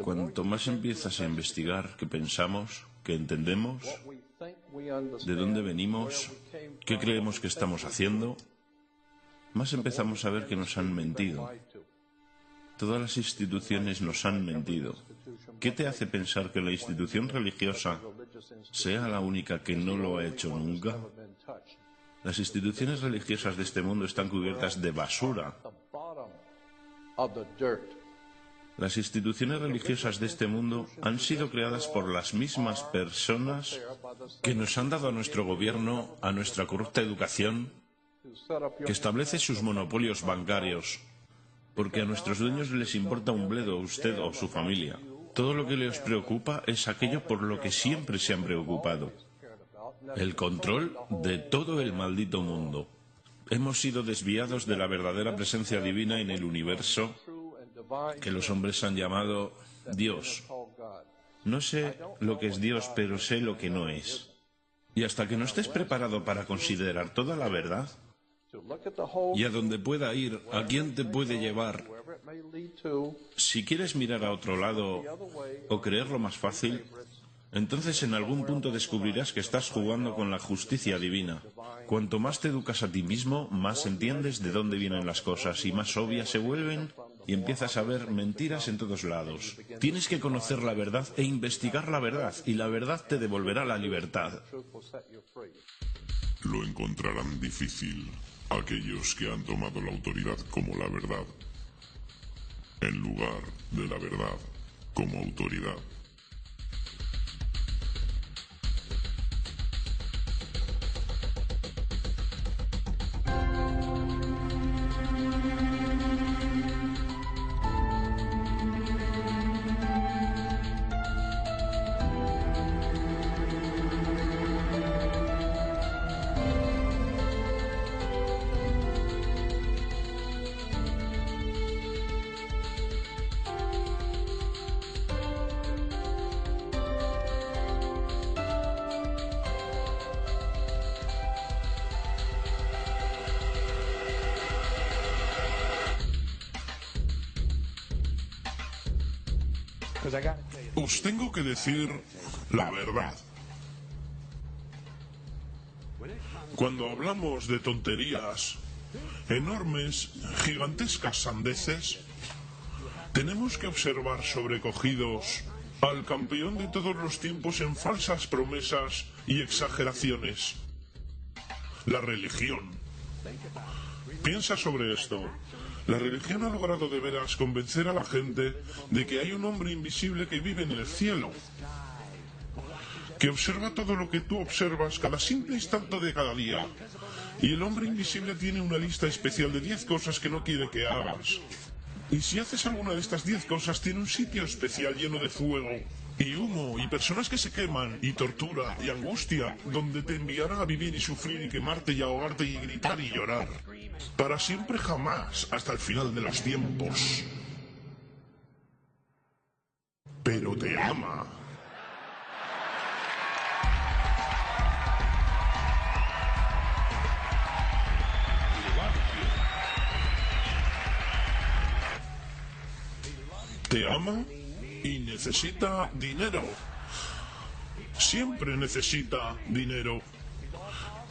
Cuanto más empiezas a investigar qué pensamos, qué entendemos, de dónde venimos, qué creemos que estamos haciendo, más empezamos a ver que nos han mentido. Todas las instituciones nos han mentido. ¿Qué te hace pensar que la institución religiosa sea la única que no lo ha hecho nunca? Las instituciones religiosas de este mundo están cubiertas de basura. Las instituciones religiosas de este mundo han sido creadas por las mismas personas que nos han dado a nuestro gobierno, a nuestra corrupta educación, que establece sus monopolios bancarios, porque a nuestros dueños les importa un bledo a usted o su familia. Todo lo que les preocupa es aquello por lo que siempre se han preocupado: el control de todo el maldito mundo. Hemos sido desviados de la verdadera presencia divina en el universo, que los hombres han llamado Dios. No sé lo que es Dios, pero sé lo que no es. Y hasta que no estés preparado para considerar toda la verdad, y a donde pueda ir, a quién te puede llevar, si quieres mirar a otro lado o creerlo más fácil, entonces en algún punto descubrirás que estás jugando con la justicia divina. Cuanto más te educas a ti mismo, más entiendes de dónde vienen las cosas y más obvias se vuelven, y empiezas a ver mentiras en todos lados. Tienes que conocer la verdad e investigar la verdad, y la verdad te devolverá la libertad. Lo encontrarán difícil aquellos que han tomado la autoridad como la verdad, en lugar de la verdad como autoridad. Os tengo que decir la verdad. Cuando hablamos de tonterías, enormes, gigantescas sandeces, tenemos que observar sobrecogidos al campeón de todos los tiempos en falsas promesas y exageraciones: la religión. Piensa sobre esto. La religión ha logrado de veras convencer a la gente de que hay un hombre invisible que vive en el cielo, que observa todo lo que tú observas cada simple instante de cada día. Y el hombre invisible tiene una lista especial de 10 cosas que no quiere que hagas. Y si haces alguna de estas 10 cosas, tiene un sitio especial lleno de fuego y humo y personas que se queman y tortura y angustia, donde te enviará a vivir y sufrir y quemarte y ahogarte y gritar y llorar. Para siempre jamás, hasta el final de los tiempos. Pero te ama. Te ama y necesita dinero. Siempre necesita dinero.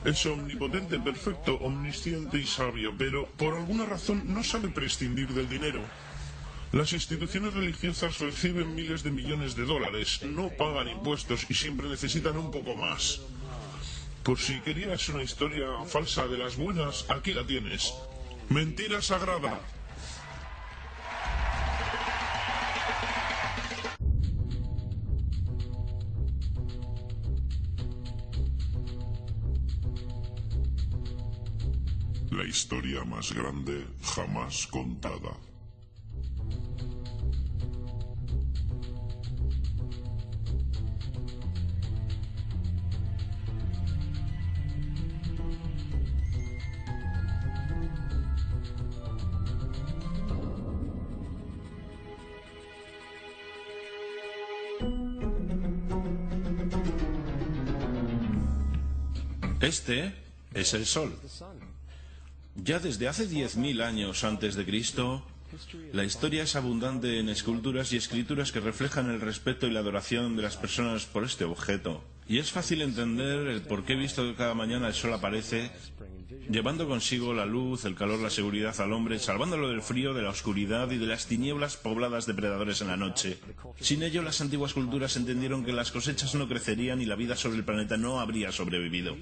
Es omnipotente, perfecto, omnisciente y sabio, pero por alguna razón no sabe prescindir del dinero. Las instituciones religiosas reciben miles de millones de dólares, no pagan impuestos y siempre necesitan un poco más. Por si querías una historia falsa de las buenas, aquí la tienes. Mentira sagrada. La historia más grande jamás contada. Este es el Sol. Ya desde hace 10.000 años antes de Cristo, La historia es abundante en esculturas y escrituras que reflejan el respeto y la adoración de las personas por este objeto. Y es fácil entender el por qué, visto que cada mañana el sol aparece, llevando consigo la luz, el calor, la seguridad al hombre, salvándolo del frío, de la oscuridad y de las tinieblas pobladas de predadores en la noche. Sin ello, las antiguas culturas entendieron que las cosechas no crecerían y la vida sobre el planeta no habría sobrevivido.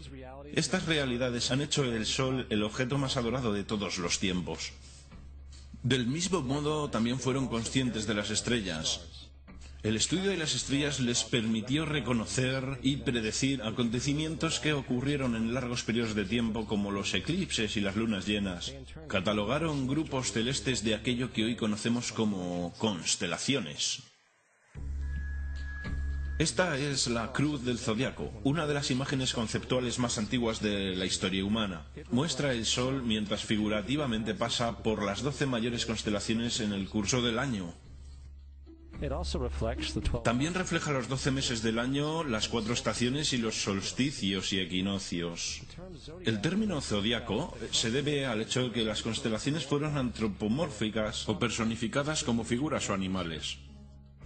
Estas realidades han hecho del sol el objeto más adorado de todos los tiempos. Del mismo modo, también fueron conscientes de las estrellas. El estudio de las estrellas les permitió reconocer y predecir acontecimientos que ocurrieron en largos periodos de tiempo, como los eclipses y las lunas llenas. Catalogaron grupos celestes de aquello que hoy conocemos como constelaciones. Esta es la Cruz del Zodiaco, una de las imágenes conceptuales más antiguas de la historia humana. Muestra el Sol mientras figurativamente pasa por las 12 mayores constelaciones en el curso del año. También refleja los 12 meses del año, las 4 estaciones y los solsticios y equinoccios. El término zodiaco se debe al hecho de que las constelaciones fueron antropomórficas o personificadas como figuras o animales.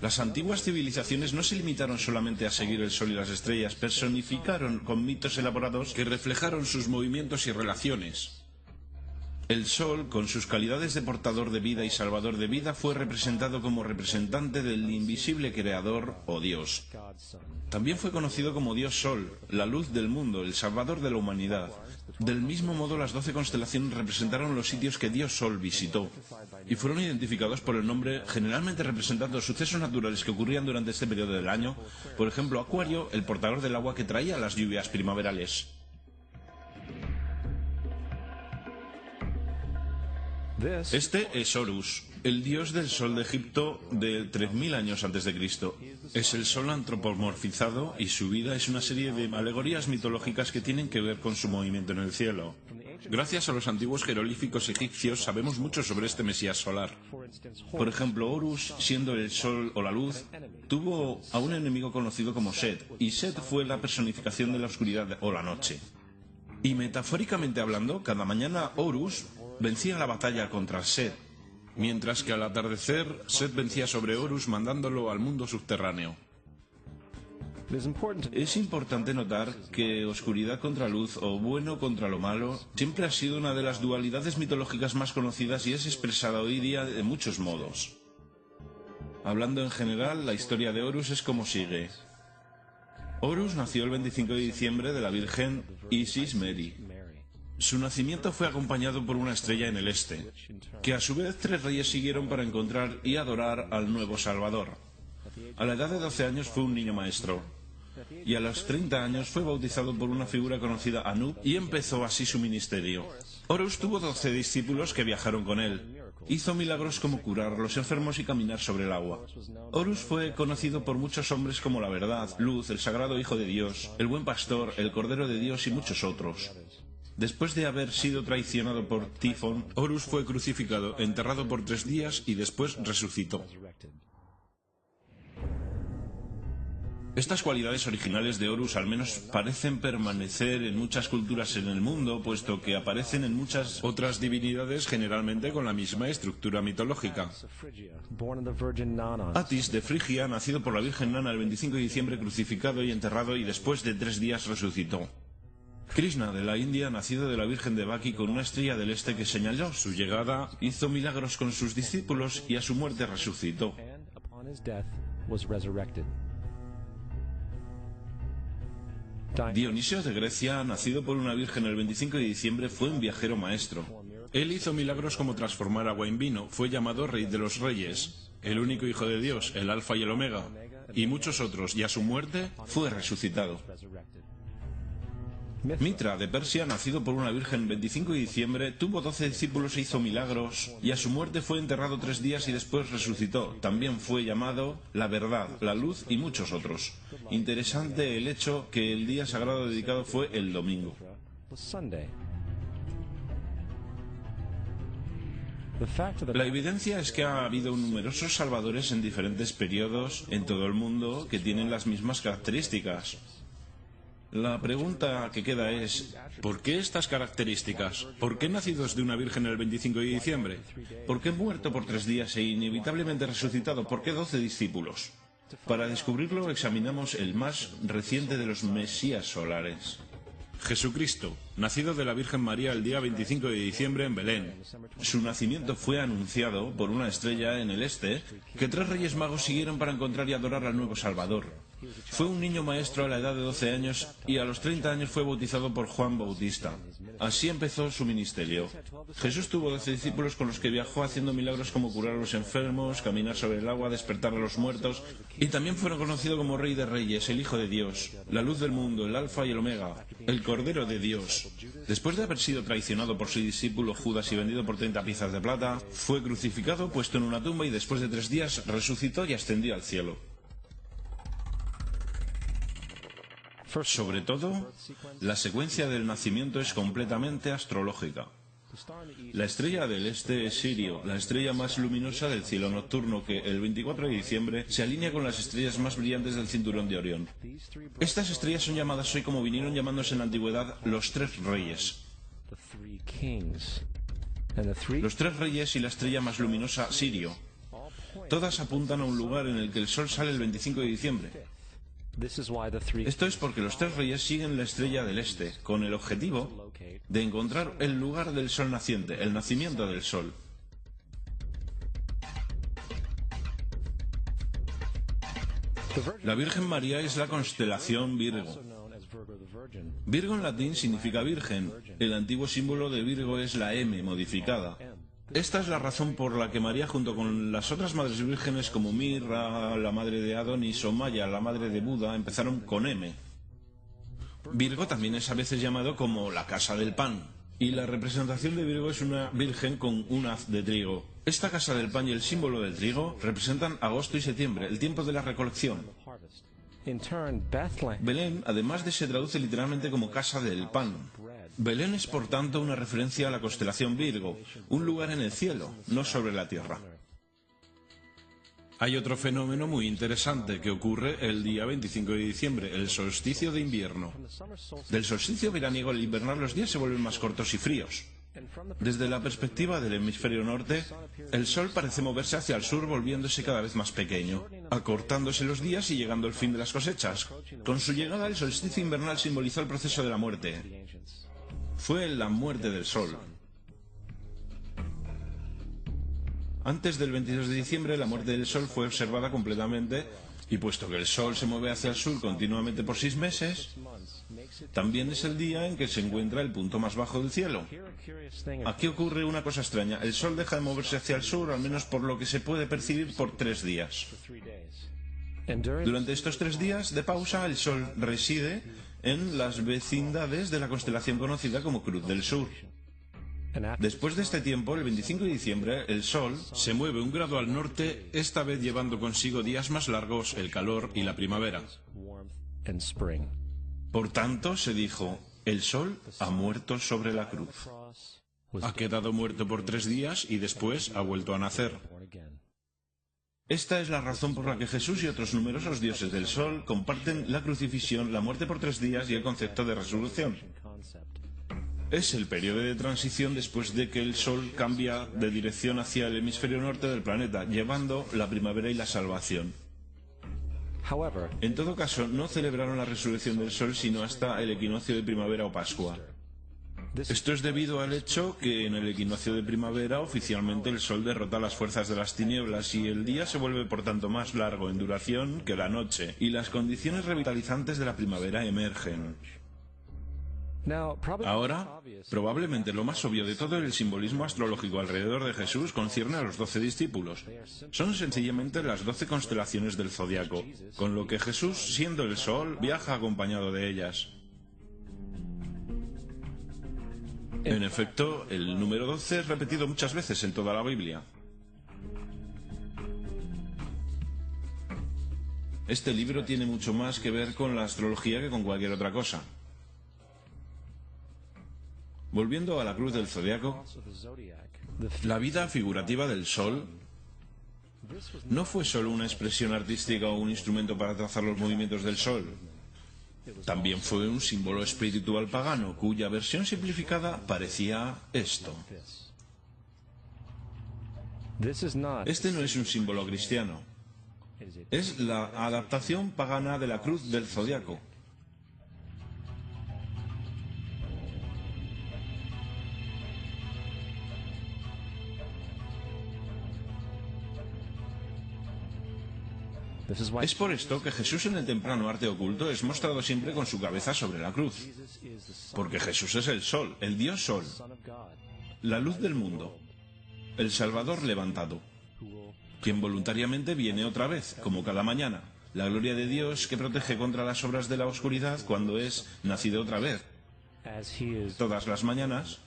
Las antiguas civilizaciones no se limitaron solamente a seguir el sol y las estrellas, personificaron con mitos elaborados que reflejaron sus movimientos y relaciones. El sol, con sus calidades de portador de vida y salvador de vida, fue representado como representante del invisible creador o Dios. También fue conocido como Dios Sol, la luz del mundo, el salvador de la humanidad. Del mismo modo, las 12 constelaciones representaron los sitios que Dios Sol visitó y fueron identificados por el nombre, generalmente representando sucesos naturales que ocurrían durante este periodo del año. Por ejemplo, Acuario, el portador del agua que traía las lluvias primaverales. Este es Horus, el dios del sol de Egipto de 3000 años antes de Cristo. Es el sol antropomorfizado y su vida es una serie de alegorías mitológicas que tienen que ver con su movimiento en el cielo. Gracias a los antiguos jeroglíficos egipcios sabemos mucho sobre este Mesías solar. Por ejemplo, Horus, siendo el sol o la luz, tuvo a un enemigo conocido como Set, y Set fue la personificación de la oscuridad o la noche. Y metafóricamente hablando, cada mañana Horus vencía la batalla contra Set, mientras que al atardecer Set vencía sobre Horus mandándolo al mundo subterráneo. Es importante notar que oscuridad contra luz o bueno contra lo malo siempre ha sido una de las dualidades mitológicas más conocidas y es expresada hoy día de muchos modos. Hablando en general, la historia de Horus es como sigue. Horus nació el 25 de diciembre de la Virgen Isis Meri. Su nacimiento fue acompañado por una estrella en el este, que a su vez 3 reyes siguieron para encontrar y adorar al nuevo Salvador. A la edad de 12 años fue un niño maestro, y a los 30 años fue bautizado por una figura conocida Anub y empezó así su ministerio. Horus tuvo 12 discípulos que viajaron con él. Hizo milagros como curar a los enfermos y caminar sobre el agua. Horus fue conocido por muchos hombres como la Verdad, Luz, el Sagrado Hijo de Dios, el Buen Pastor, el Cordero de Dios y muchos otros. Después de haber sido traicionado por Tifón, Horus fue crucificado, enterrado por 3 días y después resucitó. Estas cualidades originales de Horus al menos parecen permanecer en muchas culturas en el mundo, puesto que aparecen en muchas otras divinidades generalmente con la misma estructura mitológica. Atis de Frigia, nacido por la Virgen Nana el 25 de diciembre, crucificado y enterrado y después de 3 días resucitó. Krishna de la India, nacido de la Virgen de Baki con una estrella del este que señaló su llegada, hizo milagros con sus discípulos y a su muerte resucitó. Dionisio de Grecia, nacido por una virgen el 25 de diciembre, fue un viajero maestro. Él hizo milagros como transformar agua en vino, fue llamado Rey de los Reyes, el único Hijo de Dios, el Alfa y el Omega, y muchos otros, y a su muerte fue resucitado. Mitra de Persia, nacido por una virgen el 25 de diciembre, tuvo 12 discípulos e hizo milagros, y a su muerte fue enterrado 3 días y después resucitó. También fue llamado la Verdad, la Luz y muchos otros. Interesante el hecho que el día sagrado dedicado fue el domingo. La evidencia es que ha habido numerosos salvadores en diferentes periodos en todo el mundo que tienen las mismas características. La pregunta que queda es, ¿por qué estas características? ¿Por qué nacidos de una virgen el 25 de diciembre? ¿Por qué muerto por 3 días e inevitablemente resucitado? ¿Por qué 12 discípulos? Para descubrirlo examinamos el más reciente de los mesías solares. Jesucristo, nacido de la Virgen María el día 25 de diciembre en Belén. Su nacimiento fue anunciado por una estrella en el este que 3 reyes magos siguieron para encontrar y adorar al nuevo Salvador. Fue un niño maestro a la edad de 12 años y a los 30 años fue bautizado por Juan Bautista. Así empezó su ministerio. Jesús tuvo 12 discípulos con los que viajó haciendo milagros como curar a los enfermos, caminar sobre el agua, despertar a los muertos, y también fueron conocidos como Rey de Reyes, el Hijo de Dios, la luz del mundo, el Alfa y el Omega, el Cordero de Dios. Después de haber sido traicionado por su discípulo Judas y vendido por 30 piezas de plata, fue crucificado, puesto en una tumba y después de 3 días resucitó y ascendió al cielo. Sobre todo, la secuencia del nacimiento es completamente astrológica. La estrella del este es Sirio, la estrella más luminosa del cielo nocturno que el 24 de diciembre se alinea con las estrellas más brillantes del cinturón de Orión. Estas estrellas son llamadas hoy, como vinieron llamándose en la antigüedad, los 3 reyes. Los 3 reyes y la estrella más luminosa, Sirio. Todas apuntan a un lugar en el que el sol sale el 25 de diciembre. Esto es porque los 3 reyes siguen la estrella del este, con el objetivo de encontrar el lugar del sol naciente, el nacimiento del sol. La Virgen María es la constelación Virgo. Virgo en latín significa virgen. El antiguo símbolo de Virgo es la M modificada. Esta es la razón por la que María, junto con las otras madres vírgenes como Mirra, la madre de Adonis, o Maya, la madre de Buda, empezaron con M. Virgo también es a veces llamado como la casa del pan, y la representación de Virgo es una virgen con un haz de trigo. Esta casa del pan y el símbolo del trigo representan agosto y septiembre, el tiempo de la recolección. Belén, además se traduce literalmente como casa del pan. Belén es, por tanto, una referencia a la constelación Virgo, un lugar en el cielo, no sobre la tierra. Hay otro fenómeno muy interesante que ocurre el día 25 de diciembre, el solsticio de invierno. Del solsticio veraniego al invernar los días se vuelven más cortos y fríos. Desde la perspectiva del hemisferio norte, el sol parece moverse hacia el sur, volviéndose cada vez más pequeño, acortándose los días y llegando el fin de las cosechas. Con su llegada, el solsticio invernal simbolizó el proceso de la muerte. Fue la muerte del sol. Antes del 22 de diciembre, la muerte del sol fue observada completamente, y puesto que el sol se mueve hacia el sur continuamente por 6 meses, también es el día en que se encuentra el punto más bajo del cielo. Aquí ocurre una cosa extraña. El sol deja de moverse hacia el sur, al menos por lo que se puede percibir, por 3 días. Durante estos 3 días de pausa, el sol reside en las vecindades de la constelación conocida como Cruz del Sur. Después de este tiempo, el 25 de diciembre, el sol se mueve 1 grado al norte, esta vez llevando consigo días más largos, el calor y la primavera. Por tanto, se dijo, el sol ha muerto sobre la cruz. Ha quedado muerto por 3 días y después ha vuelto a nacer. Esta es la razón por la que Jesús y otros numerosos dioses del sol comparten la crucifixión, la muerte por 3 días y el concepto de resurrección. Es el periodo de transición después de que el sol cambia de dirección hacia el hemisferio norte del planeta, llevando la primavera y la salvación. En todo caso, no celebraron la resurrección del sol sino hasta el equinoccio de primavera o Pascua. Esto es debido al hecho que en el equinoccio de primavera oficialmente el sol derrota las fuerzas de las tinieblas y el día se vuelve por tanto más largo en duración que la noche, y las condiciones revitalizantes de la primavera emergen. Ahora, probablemente lo más obvio de todo el simbolismo astrológico alrededor de Jesús concierne a los 12 discípulos. Son sencillamente las 12 constelaciones del zodiaco, con lo que Jesús, siendo el sol, viaja acompañado de ellas. En efecto, el número 12 es repetido muchas veces en toda la Biblia. Este libro tiene mucho más que ver con la astrología que con cualquier otra cosa. Volviendo a la cruz del zodiaco, la vida figurativa del sol no fue solo una expresión artística o un instrumento para trazar los movimientos del sol. También fue un símbolo espiritual pagano, cuya versión simplificada parecía esto. Este no es un símbolo cristiano. Es la adaptación pagana de la cruz del zodiaco. Es por esto que Jesús en el temprano arte oculto es mostrado siempre con su cabeza sobre la cruz. Porque Jesús es el sol, el Dios sol, la luz del mundo, el Salvador levantado, quien voluntariamente viene otra vez, como cada mañana, la gloria de Dios que protege contra las obras de la oscuridad cuando es nacido otra vez, todas las mañanas,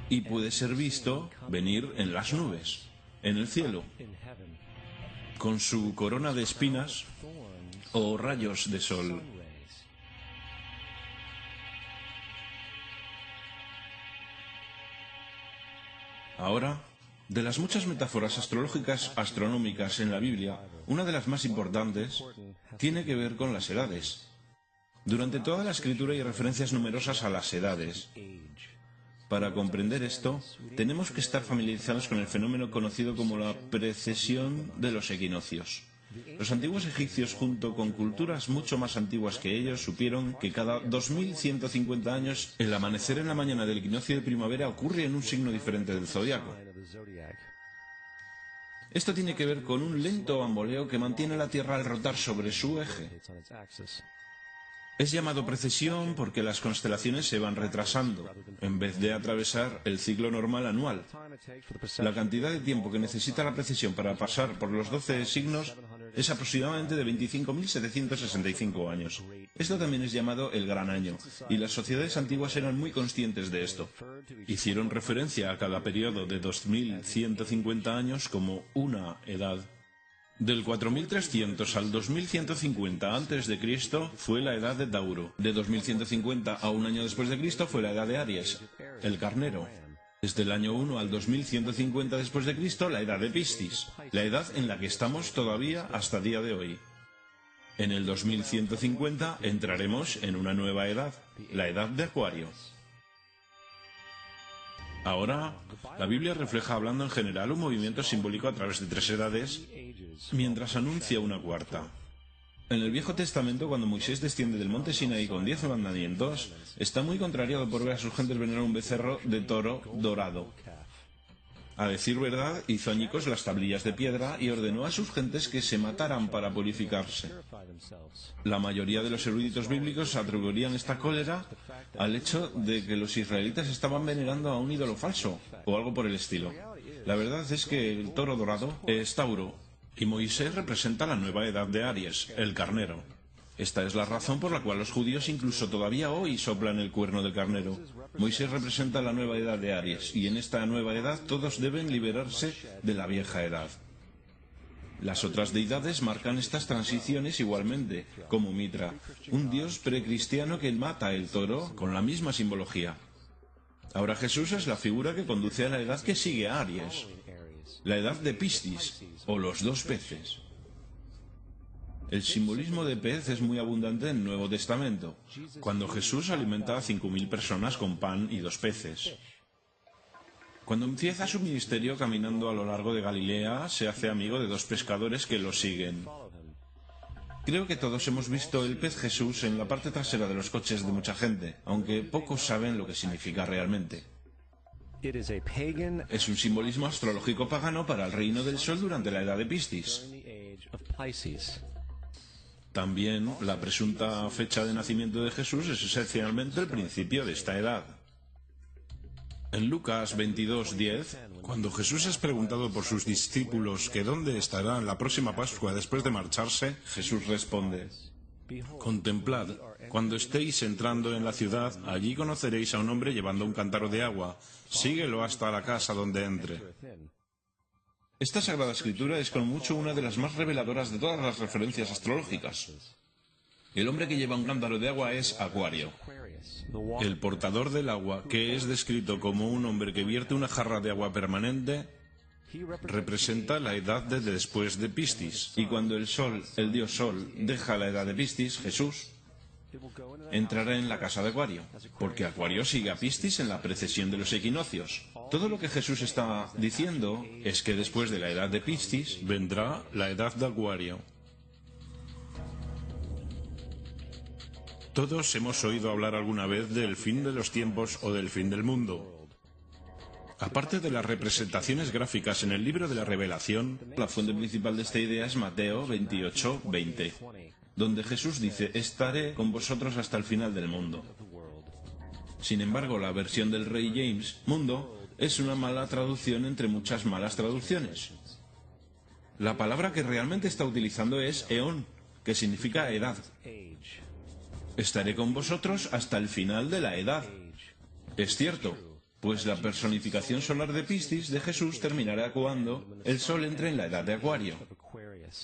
y puede ser visto venir en las nubes, en el cielo, con su corona de espinas o rayos de sol. Ahora, de las muchas metáforas astrológicas astronómicas en la Biblia, una de las más importantes tiene que ver con las edades. Durante toda la escritura hay referencias numerosas a las edades. Para comprender esto, tenemos que estar familiarizados con el fenómeno conocido como la precesión de los equinoccios. Los antiguos egipcios, junto con culturas mucho más antiguas que ellos, supieron que cada 2150 años el amanecer en la mañana del equinoccio de primavera ocurre en un signo diferente del zodiaco. Esto tiene que ver con un lento bamboleo que mantiene la Tierra al rotar sobre su eje. Es llamado precesión porque las constelaciones se van retrasando, en vez de atravesar el ciclo normal anual. La cantidad de tiempo que necesita la precesión para pasar por los 12 signos es aproximadamente de 25.765 años. Esto también es llamado el Gran Año, y las sociedades antiguas eran muy conscientes de esto. Hicieron referencia a cada periodo de 2150 años como una edad. Del 4300 al 2150 a.C. fue la edad de Tauro. De 2150 a un año después de Cristo fue la edad de Aries, el carnero. Desde el año 1 al 2150 después de Cristo, la edad de Piscis, la edad en la que estamos todavía hasta día de hoy. En el 2150 entraremos en una nueva edad, la edad de Acuario. Ahora, la Biblia refleja, hablando en general, un movimiento simbólico a través de 3 edades, mientras anuncia una cuarta. En el Viejo Testamento, cuando Moisés desciende del monte Sinaí con 10 mandamientos, está muy contrariado por ver a sus gentes venerar un becerro de toro dorado. A decir verdad, hizo añicos las tablillas de piedra y ordenó a sus gentes que se mataran para purificarse. La mayoría de los eruditos bíblicos atribuirían esta cólera al hecho de que los israelitas estaban venerando a un ídolo falso, o algo por el estilo. La verdad es que el toro dorado es Tauro, y Moisés representa la nueva edad de Aries, el carnero. Esta es la razón por la cual los judíos incluso todavía hoy soplan el cuerno del carnero. Moisés representa la nueva edad de Aries, y en esta nueva edad todos deben liberarse de la vieja edad. Las otras deidades marcan estas transiciones igualmente, como Mitra, un dios precristiano que mata el toro con la misma simbología. Ahora Jesús es la figura que conduce a la edad que sigue a Aries, la edad de Piscis, o los 2 peces. El simbolismo de pez es muy abundante en el Nuevo Testamento, cuando Jesús alimenta a 5.000 personas con pan y 2 peces. Cuando empieza su ministerio caminando a lo largo de Galilea, se hace amigo de 2 pescadores que lo siguen. Creo que todos hemos visto el pez Jesús en la parte trasera de los coches de mucha gente, aunque pocos saben lo que significa realmente. Es un simbolismo astrológico pagano para el reino del sol durante la edad de Piscis. También la presunta fecha de nacimiento de Jesús es esencialmente el principio de esta edad. En Lucas 22:10, cuando Jesús es preguntado por sus discípulos que dónde estará en la próxima Pascua después de marcharse, Jesús responde: «Contemplad, cuando estéis entrando en la ciudad, allí conoceréis a un hombre llevando un cántaro de agua. Síguelo hasta la casa donde entre». Esta Sagrada Escritura es con mucho una de las más reveladoras de todas las referencias astrológicas. El hombre que lleva un cántaro de agua es Acuario. El portador del agua, que es descrito como un hombre que vierte una jarra de agua permanente, representa la edad de después de Piscis. Y cuando el sol, el dios sol, deja la edad de Piscis, Jesús, entrará en la casa de Acuario, porque Acuario sigue a Piscis en la precesión de los equinoccios. Todo lo que Jesús está diciendo es que después de la edad de Piscis vendrá la edad de Acuario. Todos hemos oído hablar alguna vez del fin de los tiempos o del fin del mundo. Aparte de las representaciones gráficas en el libro de la Revelación, la fuente principal de esta idea es Mateo 28:20, donde Jesús dice: estaré con vosotros hasta el final del mundo. Sin embargo, la versión del Rey James, mundo, es una mala traducción entre muchas malas traducciones. La palabra que realmente está utilizando es eón, que significa edad. Estaré con vosotros hasta el final de la edad. Es cierto, pues la personificación solar de Piscis de Jesús terminará cuando el Sol entre en la edad de Acuario.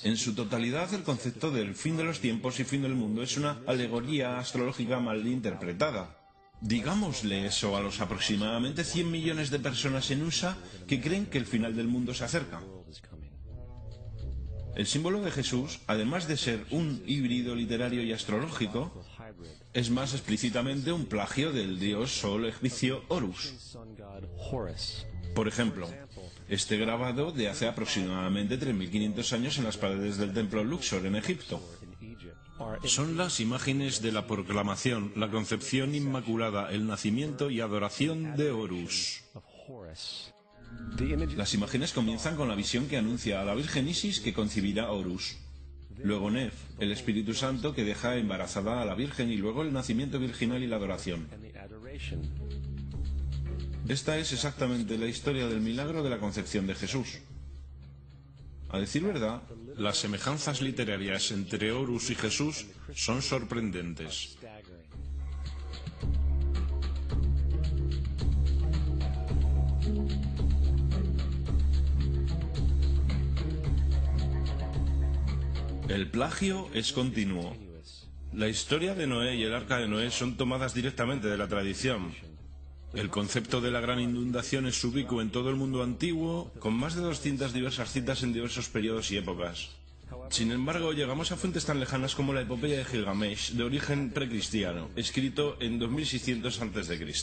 En su totalidad, el concepto del fin de los tiempos y fin del mundo es una alegoría astrológica mal interpretada. Digámosle eso a los aproximadamente 100 millones de personas en USA que creen que el final del mundo se acerca. El símbolo de Jesús, además de ser un híbrido literario y astrológico, es más explícitamente un plagio del dios Sol egipcio Horus. Por ejemplo, este grabado de hace aproximadamente 3.500 años en las paredes del templo Luxor en Egipto. Son las imágenes de la proclamación, la concepción inmaculada, el nacimiento y adoración de Horus. Las imágenes comienzan con la visión que anuncia a la Virgen Isis que concebirá Horus. Luego Nef, el Espíritu Santo que deja embarazada a la Virgen, y luego el nacimiento virginal y la adoración. Esta es exactamente la historia del milagro de la concepción de Jesús. A decir verdad, las semejanzas literarias entre Horus y Jesús son sorprendentes. El plagio es continuo. La historia de Noé y el arca de Noé son tomadas directamente de la tradición. El concepto de la gran inundación es ubicuo en todo el mundo antiguo, con más de 200 diversas citas en diversos periodos y épocas. Sin embargo, llegamos a fuentes tan lejanas como la epopeya de Gilgamesh, de origen precristiano, escrito en 2600 a.C.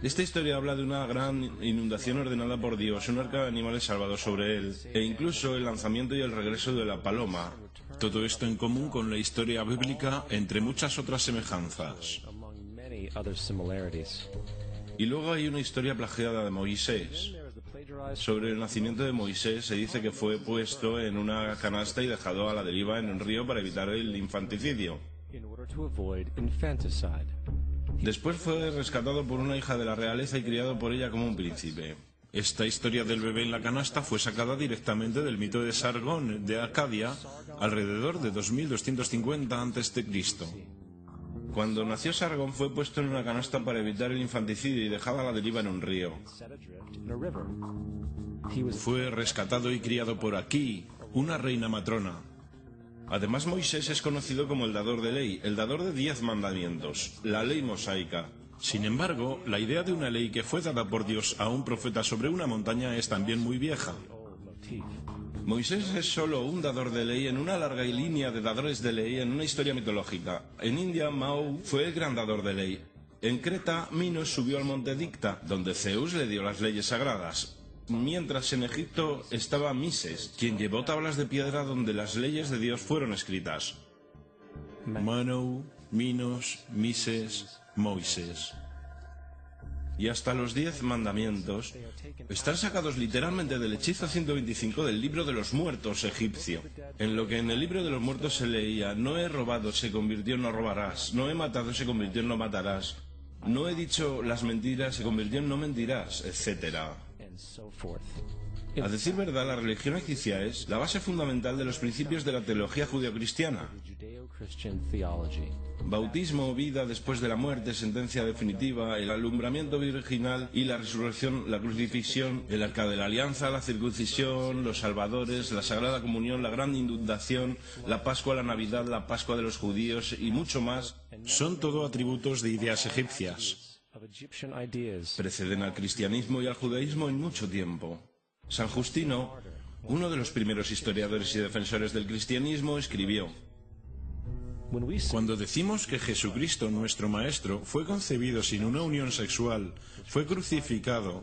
Esta historia habla de una gran inundación ordenada por Dios, un arca de animales salvados sobre él, e incluso el lanzamiento y el regreso de la paloma. Todo esto en común con la historia bíblica, entre muchas otras semejanzas. Y luego hay una historia plagiada de Moisés. Sobre el nacimiento de Moisés se dice que fue puesto en una canasta y dejado a la deriva en un río para evitar el infanticidio. Después fue rescatado por una hija de la realeza y criado por ella como un príncipe. Esta historia del bebé en la canasta fue sacada directamente del mito de Sargón de Acadia, alrededor de 2250 a.C. Cuando nació Sargón fue puesto en una canasta para evitar el infanticidio y dejado a la deriva en un río. Fue rescatado y criado por Aquí, una reina matrona. Además, Moisés es conocido como el dador de ley, el dador de 10 mandamientos, la ley mosaica. Sin embargo, la idea de una ley que fue dada por Dios a un profeta sobre una montaña es también muy vieja. Moisés es solo un dador de ley en una larga línea de dadores de ley en una historia mitológica. En India, Mao fue el gran dador de ley. En Creta, Minos subió al monte Dicta, donde Zeus le dio las leyes sagradas. Mientras en Egipto estaba Mises, quien llevó tablas de piedra donde las leyes de Dios fueron escritas. Manu, Minos, Mises, Moisés. Y hasta los 10 mandamientos están sacados literalmente del hechizo 125 del libro de los muertos egipcio. En lo que en el libro de los muertos se leía: no he robado, se convirtió en no robarás; no he matado, se convirtió en no matarás; no he dicho las mentiras, se convirtió en no mentirás, etc. A decir verdad, la religión egipcia es la base fundamental de los principios de la teología judeocristiana. Bautismo, vida después de la muerte, sentencia definitiva, el alumbramiento virginal y la resurrección, la crucifixión, el arca de la alianza, la circuncisión, los salvadores, la sagrada comunión, la gran inundación, la Pascua, la Navidad, la Pascua de los judíos y mucho más, son todo atributos de ideas egipcias. Preceden al cristianismo y al judaísmo en mucho tiempo. San Justino, uno de los primeros historiadores y defensores del cristianismo, escribió: Cuando decimos que Jesucristo, nuestro Maestro, fue concebido sin una unión sexual, fue crucificado,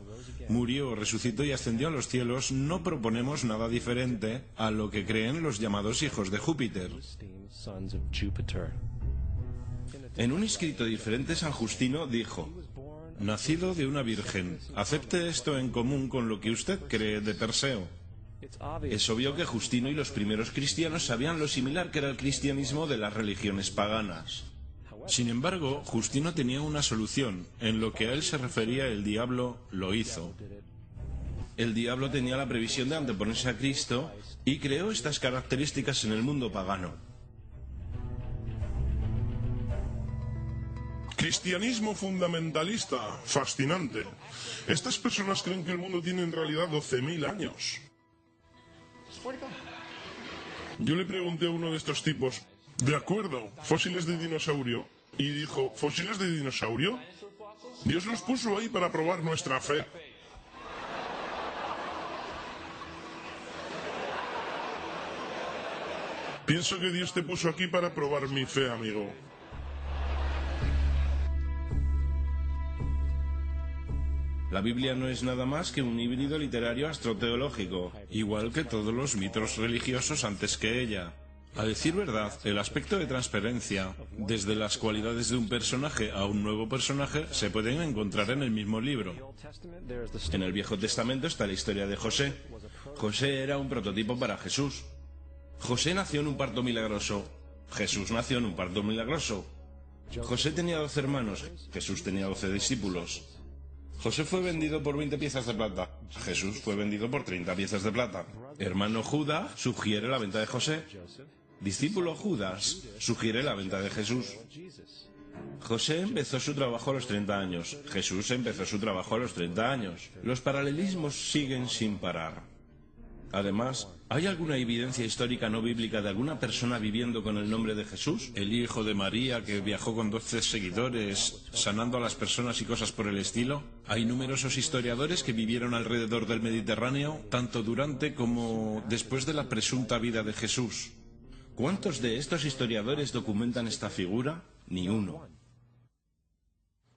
murió, resucitó y ascendió a los cielos, no proponemos nada diferente a lo que creen los llamados hijos de Júpiter. En un escrito diferente, San Justino dijo: nacido de una virgen, acepte esto en común con lo que usted cree de Perseo. Es obvio que Justino y los primeros cristianos sabían lo similar que era el cristianismo de las religiones paganas. Sin embargo, Justino tenía una solución. En lo que a él se refería, el diablo lo hizo. El diablo tenía la previsión de anteponerse a Cristo y creó estas características en el mundo pagano. Cristianismo fundamentalista, fascinante. Estas personas creen que el mundo tiene en realidad 12.000 años. Yo le pregunté a uno de estos tipos, de acuerdo, fósiles de dinosaurio, y dijo, ¿fósiles de dinosaurio? Dios los puso ahí para probar nuestra fe. Pienso que Dios te puso aquí para probar mi fe, amigo. La Biblia no es nada más que un híbrido literario astroteológico, igual que todos los mitos religiosos antes que ella. A decir verdad, el aspecto de transparencia, desde las cualidades de un personaje a un nuevo personaje, se pueden encontrar en el mismo libro. En el Viejo Testamento está la historia de José. José era un prototipo para Jesús. José nació en un parto milagroso. Jesús nació en un parto milagroso. José tenía 12 hermanos. Jesús tenía 12 discípulos. José fue vendido por 20 piezas de plata. Jesús fue vendido por 30 piezas de plata. Hermano Judas sugiere la venta de José. Discípulo Judas sugiere la venta de Jesús. José empezó su trabajo a los 30 años. Jesús empezó su trabajo a los 30 años. Los paralelismos siguen sin parar. Además, ¿hay alguna evidencia histórica no bíblica de alguna persona viviendo con el nombre de Jesús? El hijo de María que viajó con 12 seguidores, sanando a las personas y cosas por el estilo. Hay numerosos historiadores que vivieron alrededor del Mediterráneo, tanto durante como después de la presunta vida de Jesús. ¿Cuántos de estos historiadores documentan esta figura? Ni uno.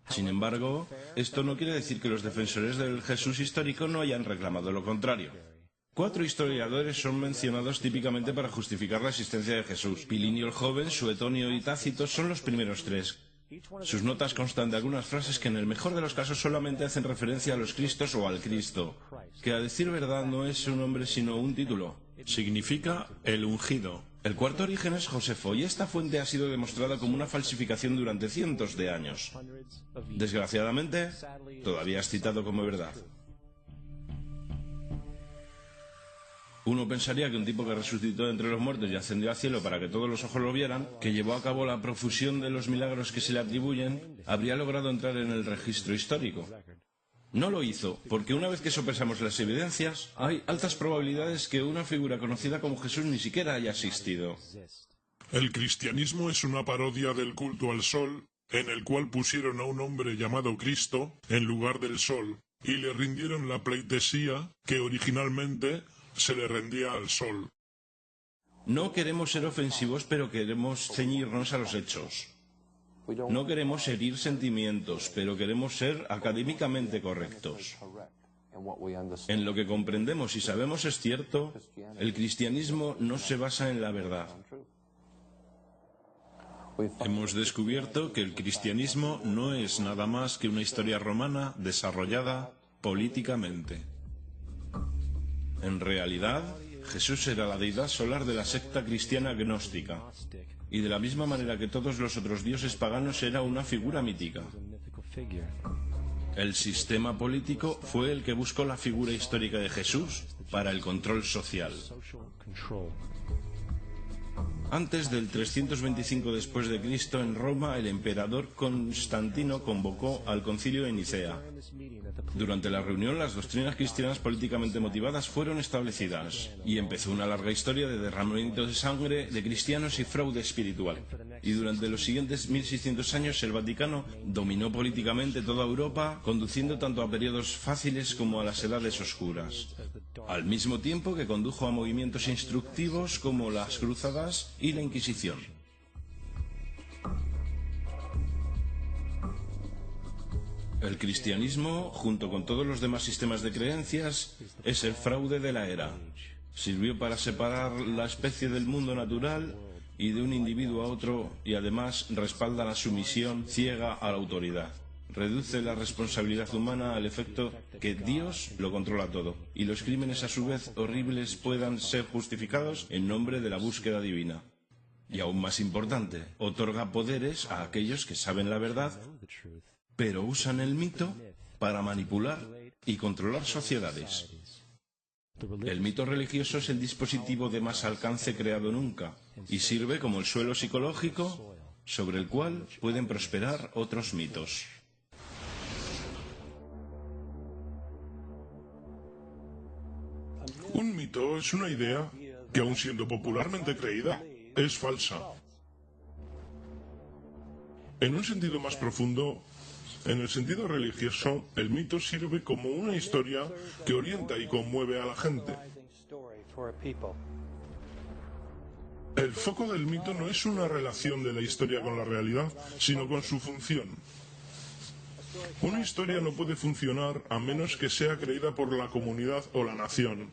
Sin embargo, esto no quiere decir que los defensores del Jesús histórico no hayan reclamado lo contrario. 4 historiadores son mencionados típicamente para justificar la existencia de Jesús. Pilinio el Joven, Suetonio y Tácito son los primeros 3. Sus notas constan de algunas frases que en el mejor de los casos solamente hacen referencia a los Cristos o al Cristo, que a decir verdad no es un nombre sino un título. Significa el ungido. El cuarto origen es Josefo y esta fuente ha sido demostrada como una falsificación durante cientos de años. Desgraciadamente, todavía es citado como verdad. Uno pensaría que un tipo que resucitó entre los muertos y ascendió al cielo para que todos los ojos lo vieran, que llevó a cabo la profusión de los milagros que se le atribuyen, habría logrado entrar en el registro histórico. No lo hizo, porque una vez que sopesamos las evidencias, hay altas probabilidades que una figura conocida como Jesús ni siquiera haya existido. El cristianismo es una parodia del culto al sol, en el cual pusieron a un hombre llamado Cristo en lugar del sol, y le rindieron la pleitesía que originalmente se le rendía al sol. No queremos ser ofensivos, pero queremos ceñirnos a los hechos. No queremos herir sentimientos, pero queremos ser académicamente correctos. En lo que comprendemos y sabemos es cierto, el cristianismo no se basa en la verdad. Hemos descubierto que el cristianismo no es nada más que una historia romana desarrollada políticamente. En realidad, Jesús era la deidad solar de la secta cristiana gnóstica, y de la misma manera que todos los otros dioses paganos era una figura mítica. El sistema político fue el que buscó la figura histórica de Jesús para el control social. Antes del 325 después de Cristo, en Roma, el emperador Constantino convocó al concilio de Nicea. Durante la reunión, las doctrinas cristianas políticamente motivadas fueron establecidas, y empezó una larga historia de derramamiento de sangre de cristianos y fraude espiritual. Y durante los siguientes 1600 años, el Vaticano dominó políticamente toda Europa, conduciendo tanto a periodos fáciles como a las edades oscuras, al mismo tiempo que condujo a movimientos instructivos como las cruzadas y la Inquisición. El cristianismo, junto con todos los demás sistemas de creencias, es el fraude de la era. Sirvió para separar la especie del mundo natural y de un individuo a otro, y además respalda la sumisión ciega a la autoridad. Reduce la responsabilidad humana al efecto que Dios lo controla todo, y los crímenes a su vez horribles puedan ser justificados en nombre de la búsqueda divina. Y aún más importante, otorga poderes a aquellos que saben la verdad, pero usan el mito para manipular y controlar sociedades. El mito religioso es el dispositivo de más alcance creado nunca y sirve como el suelo psicológico sobre el cual pueden prosperar otros mitos. Un mito es una idea que, aun siendo popularmente creída, es falsa. En un sentido más profundo, en el sentido religioso, el mito sirve como una historia que orienta y conmueve a la gente. El foco del mito no es una relación de la historia con la realidad, sino con su función. Una historia no puede funcionar a menos que sea creída por la comunidad o la nación.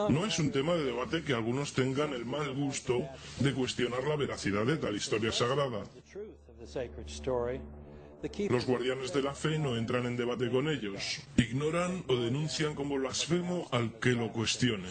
No es un tema de debate que algunos tengan el mal gusto de cuestionar la veracidad de tal historia sagrada. Los guardianes de la fe no entran en debate con ellos, ignoran o denuncian como blasfemo al que lo cuestione.